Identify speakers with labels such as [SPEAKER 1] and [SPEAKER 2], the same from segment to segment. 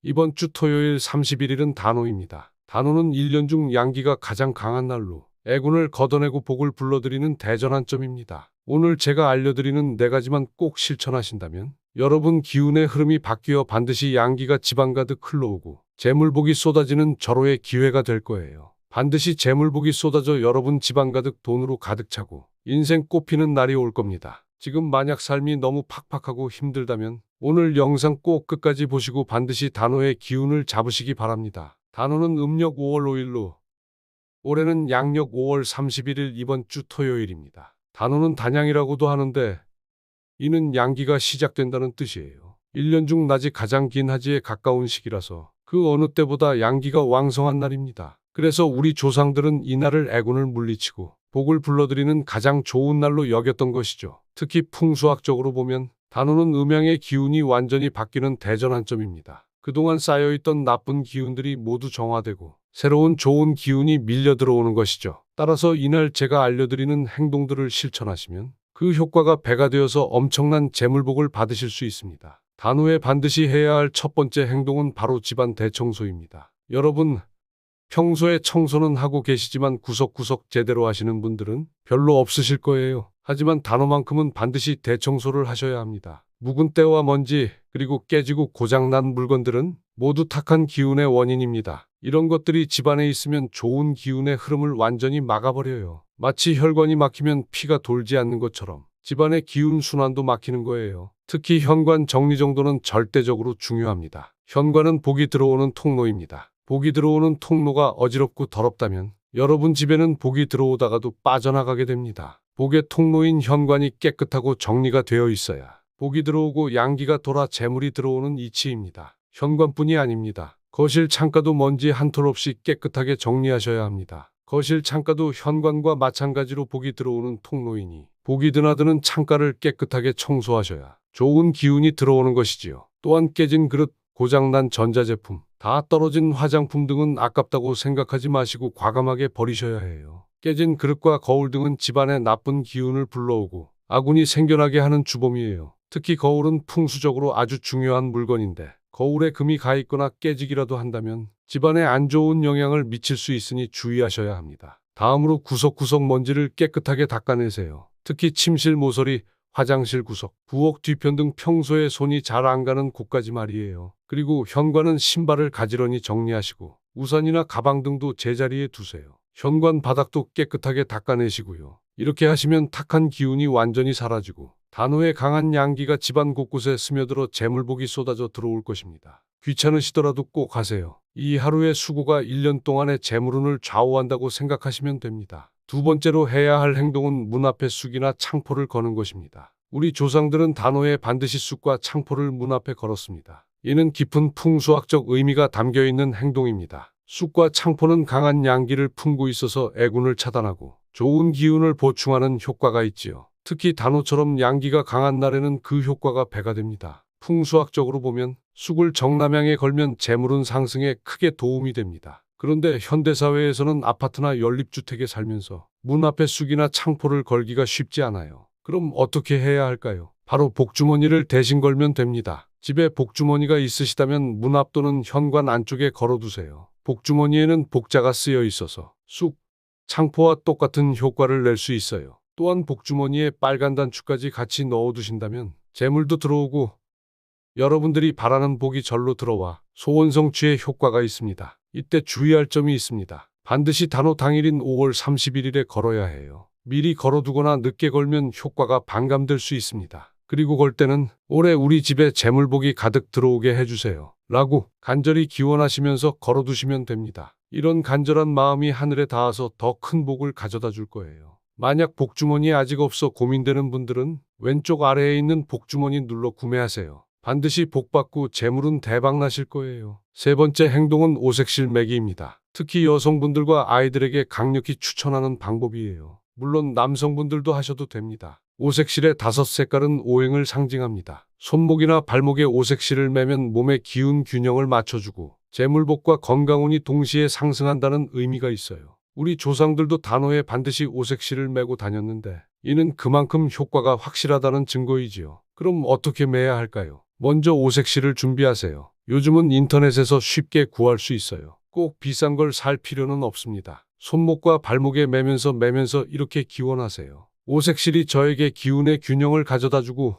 [SPEAKER 1] 이번 주 토요일 31일은 단오입니다. 단오는 1년 중 양기가 가장 강한 날로 애군을 걷어내고 복을 불러들이는 대전환점입니다. 오늘 제가 알려드리는 4가지만 꼭 실천하신다면 여러분 기운의 흐름이 바뀌어 반드시 양기가 집안 가득 흘러오고 재물복이 쏟아지는 절호의 기회가 될 거예요. 반드시 재물복이 쏟아져 여러분 집안 가득 돈으로 가득 차고 인생 꽃피는 날이 올 겁니다. 지금 만약 삶이 너무 팍팍하고 힘들다면 오늘 영상 꼭 끝까지 보시고 반드시 단오의 기운을 잡으시기 바랍니다. 단오는 음력 5월 5일로 올해는 양력 5월 31일 이번 주 토요일입니다. 단오는 단양이라고도 하는데 이는 양기가 시작된다는 뜻이에요. 1년 중 낮이 가장 긴 하지에 가까운 시기라서 그 어느 때보다 양기가 왕성한 날입니다. 그래서 우리 조상들은 이 날을 애군을 물리치고 복을 불러들이는 가장 좋은 날로 여겼던 것이죠. 특히 풍수학적으로 보면 단오는 음양의 기운이 완전히 바뀌는 대전환점입니다. 그동안 쌓여있던 나쁜 기운들이 모두 정화되고 새로운 좋은 기운이 밀려 들어오는 것이죠. 따라서 이날 제가 알려드리는 행동들을 실천하시면 그 효과가 배가 되어서 엄청난 재물복을 받으실 수 있습니다. 단오에 반드시 해야 할 첫 번째 행동은 바로 집안 대청소입니다. 여러분, 평소에 청소는 하고 계시지만 구석구석 제대로 하시는 분들은 별로 없으실 거예요. 하지만 단오만큼은 반드시 대청소를 하셔야 합니다. 묵은 때와 먼지, 그리고 깨지고 고장난 물건들은 모두 탁한 기운의 원인입니다. 이런 것들이 집안에 있으면 좋은 기운의 흐름을 완전히 막아버려요. 마치 혈관이 막히면 피가 돌지 않는 것처럼 집안의 기운 순환도 막히는 거예요. 특히 현관 정리 정도는 절대적으로 중요합니다. 현관은 복이 들어오는 통로입니다. 복이 들어오는 통로가 어지럽고 더럽다면 여러분 집에는 복이 들어오다가도 빠져나가게 됩니다. 복의 통로인 현관이 깨끗하고 정리가 되어 있어야 복이 들어오고 양기가 돌아 재물이 들어오는 이치입니다. 현관뿐이 아닙니다. 거실 창가도 먼지 한 톨 없이 깨끗하게 정리하셔야 합니다. 거실 창가도 현관과 마찬가지로 복이 들어오는 통로이니 복이 드나드는 창가를 깨끗하게 청소하셔야 좋은 기운이 들어오는 것이지요. 또한 깨진 그릇, 고장난 전자제품, 다 떨어진 화장품 등은 아깝다고 생각하지 마시고 과감하게 버리셔야 해요. 깨진 그릇과 거울 등은 집안에 나쁜 기운을 불러오고 아군이 생겨나게 하는 주범이에요. 특히 거울은 풍수적으로 아주 중요한 물건인데 거울에 금이 가 있거나 깨지기라도 한다면 집안에 안 좋은 영향을 미칠 수 있으니 주의하셔야 합니다. 다음으로 구석구석 먼지를 깨끗하게 닦아내세요. 특히 침실 모서리, 화장실 구석, 부엌 뒤편 등 평소에 손이 잘 안 가는 곳까지 말이에요. 그리고 현관은 신발을 가지런히 정리하시고 우산이나 가방 등도 제자리에 두세요. 현관 바닥도 깨끗하게 닦아내시고요. 이렇게 하시면 탁한 기운이 완전히 사라지고 단오의 강한 양기가 집안 곳곳에 스며들어 재물복이 쏟아져 들어올 것입니다. 귀찮으시더라도 꼭 하세요. 이 하루의 수고가 1년 동안의 재물운을 좌우한다고 생각하시면 됩니다. 두 번째로 해야 할 행동은 문 앞에 쑥이나 창포를 거는 것입니다. 우리 조상들은 단오에 반드시 쑥과 창포를 문 앞에 걸었습니다. 이는 깊은 풍수학적 의미가 담겨 있는 행동입니다. 쑥과 창포는 강한 양기를 품고 있어서 애군을 차단하고 좋은 기운을 보충하는 효과가 있지요. 특히 단오처럼 양기가 강한 날에는 그 효과가 배가 됩니다. 풍수학적으로 보면 쑥을 정남향에 걸면 재물운 상승에 크게 도움이 됩니다. 그런데 현대사회에서는 아파트나 연립주택에 살면서 문 앞에 쑥이나 창포를 걸기가 쉽지 않아요. 그럼 어떻게 해야 할까요? 바로 복주머니를 대신 걸면 됩니다. 집에 복주머니가 있으시다면 문 앞 또는 현관 안쪽에 걸어두세요. 복주머니에는 복자가 쓰여 있어서 쑥, 창포와 똑같은 효과를 낼 수 있어요. 또한 복주머니에 빨간 단추까지 같이 넣어두신다면 재물도 들어오고 여러분들이 바라는 복이 절로 들어와 소원 성취의 효과가 있습니다. 이때 주의할 점이 있습니다. 반드시 단오 당일인 5월 31일에 걸어야 해요. 미리 걸어두거나 늦게 걸면 효과가 반감될 수 있습니다. 그리고 걸 때는 올해 우리 집에 재물복이 가득 들어오게 해주세요 라고 간절히 기원하시면서 걸어두시면 됩니다. 이런 간절한 마음이 하늘에 닿아서 더 큰 복을 가져다 줄 거예요. 만약 복주머니에 아직 없어 고민되는 분들은 왼쪽 아래에 있는 복주머니 눌러 구매하세요. 반드시 복받고 재물은 대박나실 거예요. 세 번째 행동은 오색실 매기입니다. 특히 여성분들과 아이들에게 강력히 추천하는 방법이에요. 물론 남성분들도 하셔도 됩니다. 오색실의 5색깔은 오행을 상징합니다. 손목이나 발목에 오색실을 매면 몸의 기운 균형을 맞춰주고 재물복과 건강운이 동시에 상승한다는 의미가 있어요. 우리 조상들도 단오에 반드시 오색실을 매고 다녔는데 이는 그만큼 효과가 확실하다는 증거이지요. 그럼 어떻게 매야 할까요? 먼저 오색실을 준비하세요. 요즘은 인터넷에서 쉽게 구할 수 있어요. 꼭 비싼 걸 살 필요는 없습니다. 손목과 발목에 매면서 이렇게 기원하세요. 오색실이 저에게 기운의 균형을 가져다주고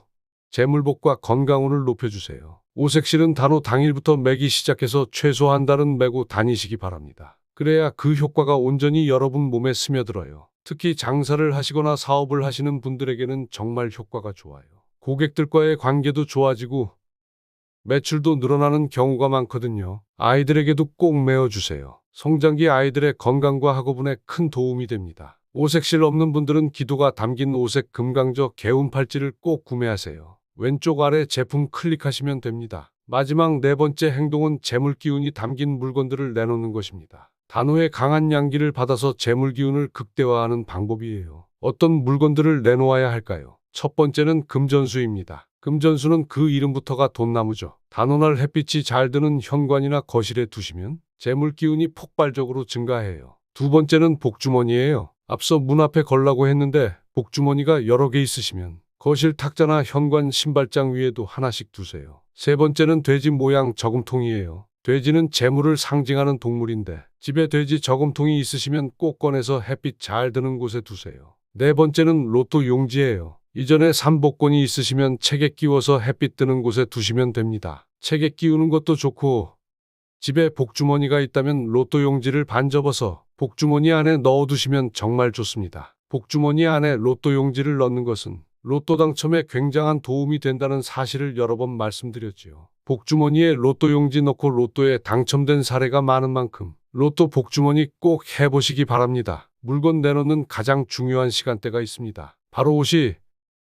[SPEAKER 1] 재물복과 건강운을 높여주세요. 오색실은 단오 당일부터 매기 시작해서 최소 한 달은 매고 다니시기 바랍니다. 그래야 그 효과가 온전히 여러분 몸에 스며들어요. 특히 장사를 하시거나 사업을 하시는 분들에게는 정말 효과가 좋아요. 고객들과의 관계도 좋아지고 매출도 늘어나는 경우가 많거든요. 아이들에게도 꼭 메어주세요. 성장기 아이들의 건강과 학업운에 큰 도움이 됩니다. 오색실 없는 분들은 기도가 담긴 오색 금강저 개운 팔찌를 꼭 구매하세요. 왼쪽 아래 제품 클릭하시면 됩니다. 마지막 네 번째 행동은 재물 기운이 담긴 물건들을 내놓는 것입니다. 단호의 강한 양기를 받아서 재물 기운을 극대화하는 방법이에요. 어떤 물건들을 내놓아야 할까요? 첫 번째는 금전수입니다. 금전수는 그 이름부터가 돈나무죠. 단오날 햇빛이 잘 드는 현관이나 거실에 두시면 재물 기운이 폭발적으로 증가해요. 두 번째는 복주머니예요. 앞서 문 앞에 걸라고 했는데 복주머니가 여러 개 있으시면 거실 탁자나 현관 신발장 위에도 하나씩 두세요. 세 번째는 돼지 모양 저금통이에요. 돼지는 재물을 상징하는 동물인데 집에 돼지 저금통이 있으시면 꼭 꺼내서 햇빛 잘 드는 곳에 두세요. 네 번째는 로또 용지예요. 이전에 삼복권이 있으시면 책에 끼워서 햇빛 드는 곳에 두시면 됩니다. 책에 끼우는 것도 좋고 집에 복주머니가 있다면 로또 용지를 반 접어서 복주머니 안에 넣어두시면 정말 좋습니다. 복주머니 안에 로또 용지를 넣는 것은 로또 당첨에 굉장한 도움이 된다는 사실을 여러 번 말씀드렸지요. 복주머니에 로또 용지 넣고 로또에 당첨된 사례가 많은 만큼 로또 복주머니 꼭 해보시기 바랍니다. 물건 내놓는 가장 중요한 시간대가 있습니다. 바로 오시,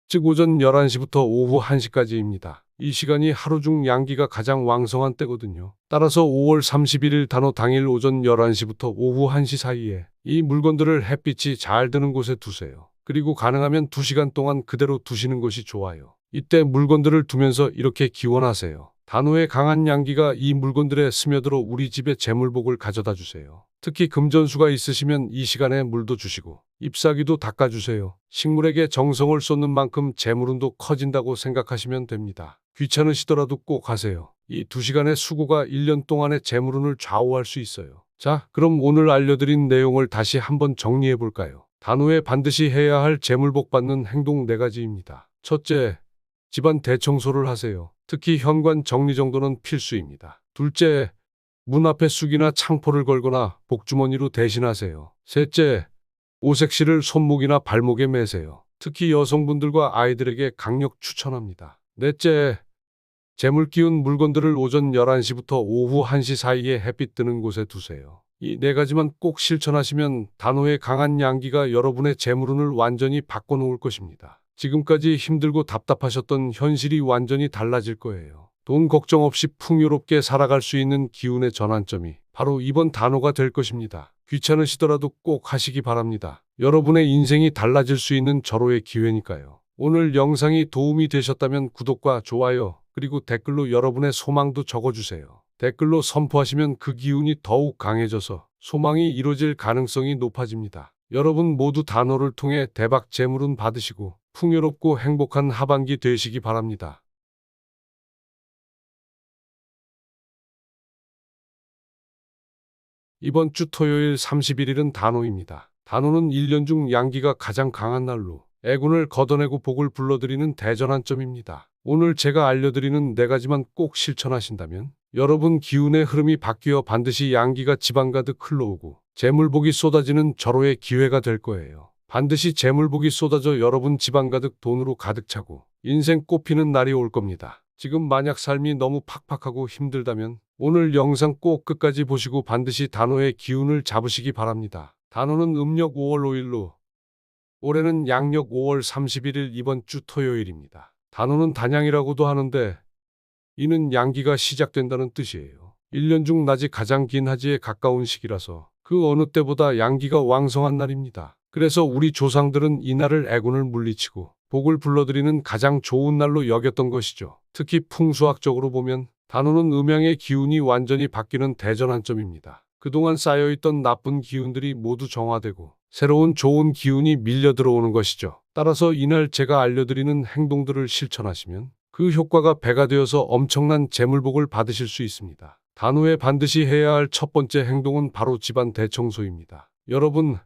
[SPEAKER 1] 즉 오전 11시부터 오후 1시까지입니다. 이 시간이 하루 중 양기가 가장 왕성한 때거든요. 따라서 5월 31일 단오 당일 오전 11시부터 오후 1시 사이에 이 물건들을 햇빛이 잘 드는 곳에 두세요. 그리고 가능하면 2시간 동안 그대로 두시는 것이 좋아요. 이때 물건들을 두면서 이렇게 기원하세요. 단오의 강한 양기가 이 물건들에 스며들어 우리 집에 재물복을 가져다 주세요. 특히 금전수가 있으시면 이 시간에 물도 주시고 잎사귀도 닦아주세요. 식물에게 정성을 쏟는 만큼 재물운도 커진다고 생각하시면 됩니다. 귀찮으시더라도 꼭 하세요. 이 2시간의 수고가 1년 동안의 재물운을 좌우할 수 있어요. 자, 그럼 오늘 알려드린 내용을 다시 한번 정리해 볼까요? 단오에 반드시 해야 할 재물복 받는 행동 4가지입니다. 첫째, 집안 대청소를 하세요. 특히 현관 정리정돈은 필수입니다. 둘째, 문 앞에 쑥이나 창포를 걸거나 복주머니로 대신하세요. 셋째, 오색실을 손목이나 발목에 매세요. 특히 여성분들과 아이들에게 강력 추천합니다. 넷째, 재물 기운 물건들을 오전 11시부터 오후 1시 사이에 햇빛 드는 곳에 두세요. 이 4가지만 꼭 실천하시면 단오의 강한 양기가 여러분의 재물운을 완전히 바꿔놓을 것입니다. 지금까지 힘들고 답답하셨던 현실이 완전히 달라질 거예요. 돈 걱정 없이 풍요롭게 살아갈 수 있는 기운의 전환점이 바로 이번 단오가 될 것입니다. 귀찮으시더라도 꼭 하시기 바랍니다. 여러분의 인생이 달라질 수 있는 절호의 기회니까요. 오늘 영상이 도움이 되셨다면 구독과 좋아요, 그리고 댓글로 여러분의 소망도 적어주세요. 댓글로 선포하시면 그 기운이 더욱 강해져서 소망이 이루어질 가능성이 높아집니다. 여러분 모두 단오를 통해 대박 재물운 받으시고 풍요롭고 행복한 하반기 되시기 바랍니다. 이번 주 토요일 31일은 단오입니다. 단오는 1년 중 양기가 가장 강한 날로 애군을 걷어내고 복을 불러들이는 대전환점입니다. 오늘 제가 알려드리는 4가지만 꼭 실천하신다면 여러분 기운의 흐름이 바뀌어 반드시 양기가 집안 가득 흘러오고 재물복이 쏟아지는 절호의 기회가 될 거예요. 반드시 재물복이 쏟아져 여러분 집안 가득 돈으로 가득 차고 인생 꽃피는 날이 올 겁니다. 지금 만약 삶이 너무 팍팍하고 힘들다면 오늘 영상 꼭 끝까지 보시고 반드시 단오의 기운을 잡으시기 바랍니다. 단오는 음력 5월 5일로 올해는 양력 5월 31일 이번 주 토요일입니다. 단오는 단양이라고도 하는데 이는 양기가 시작된다는 뜻이에요. 1년 중 낮이 가장 긴 하지에 가까운 시기라서 그 어느 때보다 양기가 왕성한 날입니다. 그래서 우리 조상들은 이 날을 애군을 물리치고 복을 불러들이는 가장 좋은 날로 여겼던 것이죠. 특히 풍수학적으로 보면 단오는 음양의 기운이 완전히 바뀌는 대전환점입니다. 그동안 쌓여있던 나쁜 기운들이 모두 정화되고 새로운 좋은 기운이 밀려 들어오는 것이죠. 따라서 이날 제가 알려드리는 행동들을 실천하시면 그 효과가 배가 되어서 엄청난 재물복을 받으실 수 있습니다. 단오에 반드시 해야 할 첫 번째 행동은 바로 집안 대청소입니다. 여러분,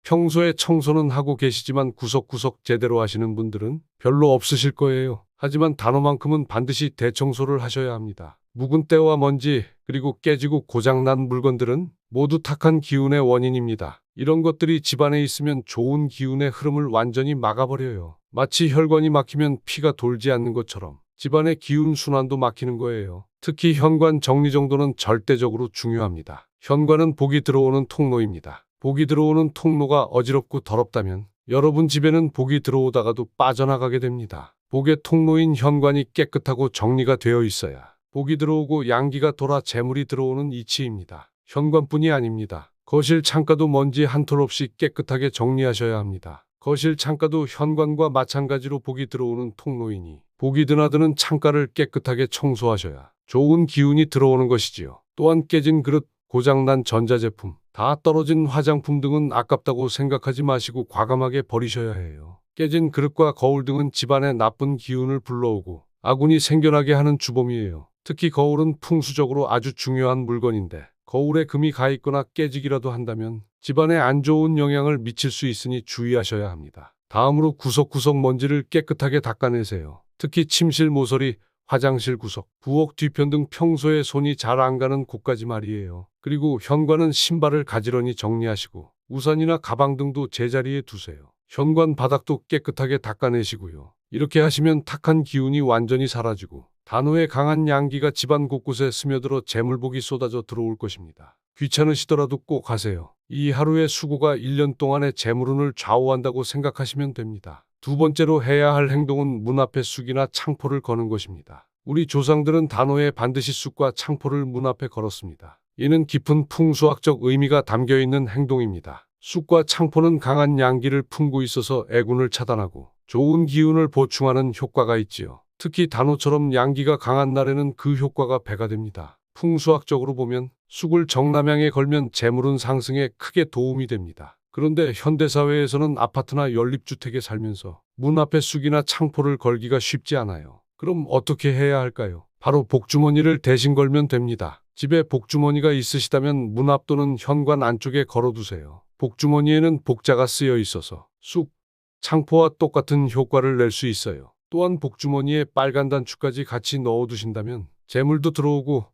[SPEAKER 1] 평소에 청소는 하고 계시지만 구석구석 제대로 하시는 분들은 별로 없으실 거예요. 하지만 단오만큼은 반드시 대청소를 하셔야 합니다. 묵은 때와 먼지, 그리고 깨지고 고장난 물건들은 모두 탁한 기운의 원인입니다. 이런 것들이 집안에 있으면 좋은 기운의 흐름을 완전히 막아버려요. 마치 혈관이 막히면 피가 돌지 않는 것처럼 집안의 기운 순환도 막히는 거예요. 특히 현관 정리 정도는 절대적으로 중요합니다. 현관은 복이 들어오는 통로입니다. 복이 들어오는 통로가 어지럽고 더럽다면 여러분 집에는 복이 들어오다가도 빠져나가게 됩니다. 복의 통로인 현관이 깨끗하고 정리가 되어 있어야 복이 들어오고 양기가 돌아 재물이 들어오는 이치입니다. 현관뿐이 아닙니다. 거실 창가도 먼지 한 톨 없이 깨끗하게 정리하셔야 합니다. 거실 창가도 현관과 마찬가지로 복이 들어오는 통로이니 복이 드나드는 창가를 깨끗하게 청소하셔야 좋은 기운이 들어오는 것이지요. 또한 깨진 그릇, 고장난 전자제품, 다 떨어진 화장품 등은 아깝다고 생각하지 마시고 과감하게 버리셔야 해요. 깨진 그릇과 거울 등은 집안에 나쁜 기운을 불러오고 아군이 생겨나게 하는 주범이에요. 특히 거울은 풍수적으로 아주 중요한 물건인데 거울에 금이 가 있거나 깨지기라도 한다면 집안에 안 좋은 영향을 미칠 수 있으니 주의하셔야 합니다. 다음으로 구석구석 먼지를 깨끗하게 닦아내세요. 특히 침실 모서리, 화장실 구석, 부엌 뒤편 등 평소에 손이 잘 안 가는 곳까지 말이에요. 그리고 현관은 신발을 가지런히 정리하시고 우산이나 가방 등도 제자리에 두세요. 현관 바닥도 깨끗하게 닦아내시고요. 이렇게 하시면 탁한 기운이 완전히 사라지고 단오의 강한 양기가 집안 곳곳에 스며들어 재물복이 쏟아져 들어올 것입니다. 귀찮으시더라도 꼭 하세요. 이 하루의 수고가 1년 동안의 재물운을 좌우한다고 생각하시면 됩니다. 두 번째로 해야 할 행동은 문 앞에 쑥이나 창포를 거는 것입니다. 우리 조상들은 단오에 반드시 쑥과 창포를 문 앞에 걸었습니다. 이는 깊은 풍수학적 의미가 담겨 있는 행동입니다. 쑥과 창포는 강한 양기를 품고 있어서 애군을 차단하고 좋은 기운을 보충하는 효과가 있지요. 특히 단오처럼 양기가 강한 날에는 그 효과가 배가 됩니다. 풍수학적으로 보면 쑥을 정남향에 걸면 재물운 상승에 크게 도움이 됩니다. 그런데 현대사회에서는 아파트나 연립주택에 살면서 문 앞에 쑥이나 창포를 걸기가 쉽지 않아요. 그럼 어떻게 해야 할까요? 바로 복주머니를 대신 걸면 됩니다. 집에 복주머니가 있으시다면 문 앞 또는 현관 안쪽에 걸어두세요. 복주머니에는 복자가 쓰여 있어서 쑥, 창포와 똑같은 효과를 낼 수 있어요. 또한 복주머니에 빨간 단추까지 같이 넣어두신다면 재물도 들어오고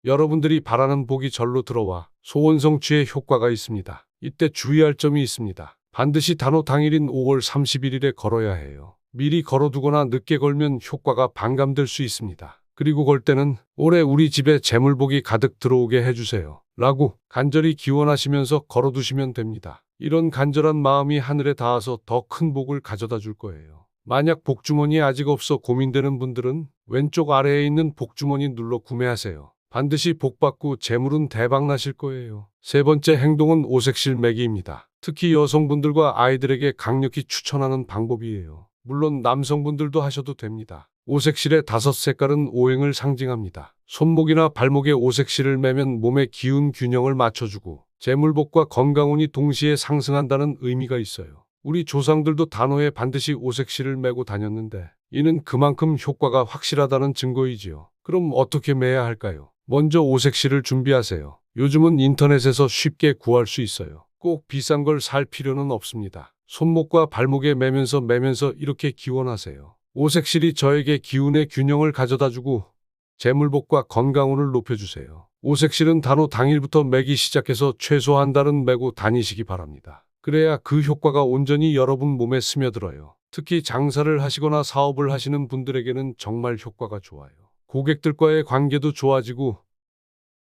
[SPEAKER 1] 여러분들이 바라는 복이 절로 들어와 소원 성취에 효과가 있습니다. 이때 주의할 점이 있습니다. 반드시 단오 당일인 5월 31일에 걸어야 해요. 미리 걸어두거나 늦게 걸면 효과가 반감될 수 있습니다. 그리고 걸 때는 올해 우리 집에 재물복이 가득 들어오게 해주세요 라고 간절히 기원하시면서 걸어두시면 됩니다. 이런 간절한 마음이 하늘에 닿아서 더 큰 복을 가져다 줄 거예요. 만약 복주머니에 아직 없어 고민되는 분들은 왼쪽 아래에 있는 복주머니 눌러 구매하세요. 반드시 복받고 재물은 대박나실 거예요. 세 번째 행동은 오색실 매기입니다. 특히 여성분들과 아이들에게 강력히 추천하는 방법이에요. 물론 남성분들도 하셔도 됩니다. 오색실의 5색깔은 오행을 상징합니다. 손목이나 발목에 오색실을 매면 몸의 기운 균형을 맞춰주고 재물복과 건강운이 동시에 상승한다는 의미가 있어요. 우리 조상들도 단오에 반드시 오색실을 매고 다녔는데 이는 그만큼 효과가 확실하다는 증거이지요. 그럼 어떻게 매야 할까요? 먼저 오색실을 준비하세요. 요즘은 인터넷에서 쉽게 구할 수 있어요. 꼭 비싼 걸 살 필요는 없습니다. 손목과 발목에 매면서 이렇게 기원하세요. 오색실이 저에게 기운의 균형을 가져다주고 재물복과 건강운을 높여주세요. 오색실은 단오 당일부터 매기 시작해서 최소 한 달은 매고 다니시기 바랍니다. 그래야 그 효과가 온전히 여러분 몸에 스며들어요. 특히 장사를 하시거나 사업을 하시는 분들에게는 정말 효과가 좋아요. 고객들과의 관계도 좋아지고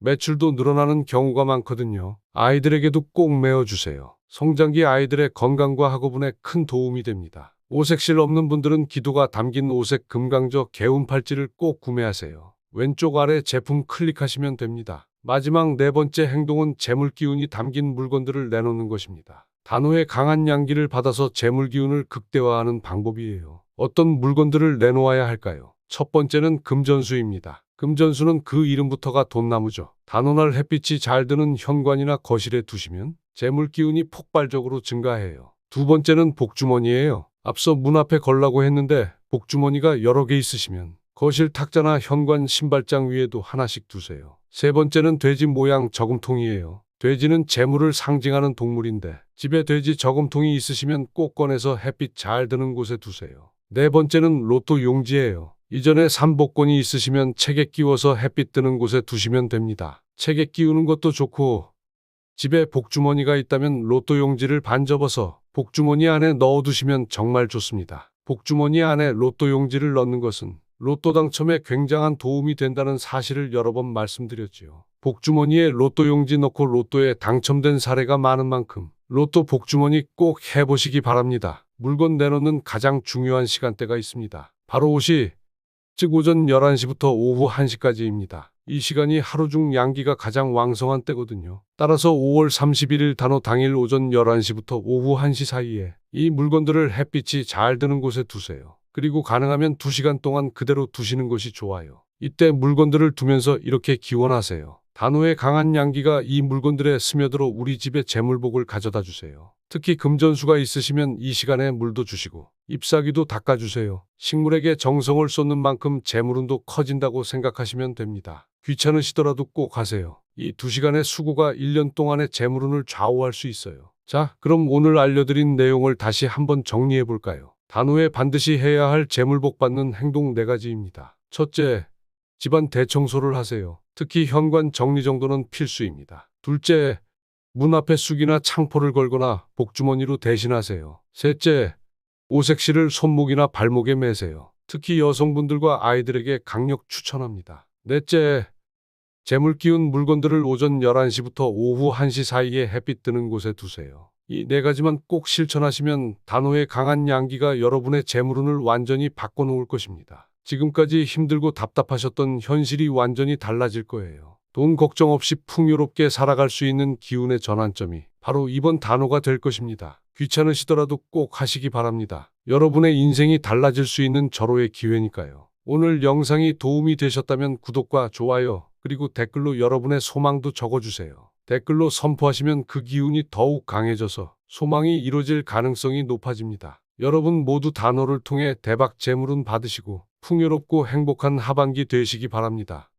[SPEAKER 1] 매출도 늘어나는 경우가 많거든요. 아이들에게도 꼭 메어주세요. 성장기 아이들의 건강과 학업운에 큰 도움이 됩니다. 오색실 없는 분들은 기도가 담긴 오색 금강저 개운 팔찌를 꼭 구매하세요. 왼쪽 아래 제품 클릭하시면 됩니다. 마지막 네 번째 행동은 재물 기운이 담긴 물건들을 내놓는 것입니다. 단오의 강한 양기를 받아서 재물 기운을 극대화하는 방법이에요. 어떤 물건들을 내놓아야 할까요? 첫 번째는 금전수입니다. 금전수는 그 이름부터가 돈나무죠. 단오날 햇빛이 잘 드는 현관이나 거실에 두시면 재물 기운이 폭발적으로 증가해요. 두 번째는 복주머니예요. 앞서 문 앞에 걸라고 했는데 복주머니가 여러 개 있으시면 거실 탁자나 현관 신발장 위에도 하나씩 두세요. 세 번째는 돼지 모양 저금통이에요. 돼지는 재물을 상징하는 동물인데 집에 돼지 저금통이 있으시면 꼭 꺼내서 햇빛 잘 드는 곳에 두세요. 네 번째는 로또 용지예요. 이전에 산 복권이 있으시면 책에 끼워서 햇빛 드는 곳에 두시면 됩니다. 책에 끼우는 것도 좋고 집에 복주머니가 있다면 로또 용지를 반 접어서 복주머니 안에 넣어두시면 정말 좋습니다. 복주머니 안에 로또 용지를 넣는 것은 로또 당첨에 굉장한 도움이 된다는 사실을 여러 번 말씀드렸지요. 복주머니에 로또 용지 넣고 로또에 당첨된 사례가 많은 만큼 로또 복주머니 꼭 해보시기 바랍니다. 물건 내놓는 가장 중요한 시간대가 있습니다. 바로 오시, 즉 오전 11시부터 오후 1시까지입니다. 이 시간이 하루 중 양기가 가장 왕성한 때거든요. 따라서 5월 31일 단오 당일 오전 11시부터 오후 1시 사이에 이 물건들을 햇빛이 잘 드는 곳에 두세요. 그리고 가능하면 2시간 동안 그대로 두시는 것이 좋아요. 이때 물건들을 두면서 이렇게 기원하세요. 단오의 강한 양기가 이 물건들에 스며들어 우리 집에 재물복을 가져다 주세요. 특히 금전수가 있으시면 이 시간에 물도 주시고 잎사귀도 닦아주세요. 식물에게 정성을 쏟는 만큼 재물운도 커진다고 생각하시면 됩니다. 귀찮으시더라도 꼭 하세요. 이 2시간의 수고가 1년 동안의 재물운을 좌우할 수 있어요. 자, 그럼 오늘 알려드린 내용을 다시 한번 정리해 볼까요? 단오에 반드시 해야 할 재물복 받는 행동 4가지입니다. 첫째, 집안 대청소를 하세요. 특히 현관 정리정돈은 필수입니다. 둘째, 문 앞에 쑥이나 창포를 걸거나 복주머니로 대신하세요. 셋째, 오색실을 손목이나 발목에 매세요. 특히 여성분들과 아이들에게 강력 추천합니다. 넷째, 재물 끼운 물건들을 오전 11시부터 오후 1시 사이에 햇빛 드는 곳에 두세요. 이 4가지만 꼭 실천하시면 단오의 강한 양기가 여러분의 재물운을 완전히 바꿔놓을 것입니다. 지금까지 힘들고 답답하셨던 현실이 완전히 달라질 거예요. 돈 걱정 없이 풍요롭게 살아갈 수 있는 기운의 전환점이 바로 이번 단오가 될 것입니다. 귀찮으시더라도 꼭 하시기 바랍니다. 여러분의 인생이 달라질 수 있는 절호의 기회니까요. 오늘 영상이 도움이 되셨다면 구독과 좋아요, 그리고 댓글로 여러분의 소망도 적어주세요. 댓글로 선포하시면 그 기운이 더욱 강해져서 소망이 이루어질 가능성이 높아집니다. 여러분 모두 단오를 통해 대박 재물운 받으시고 풍요롭고 행복한 하반기 되시기 바랍니다.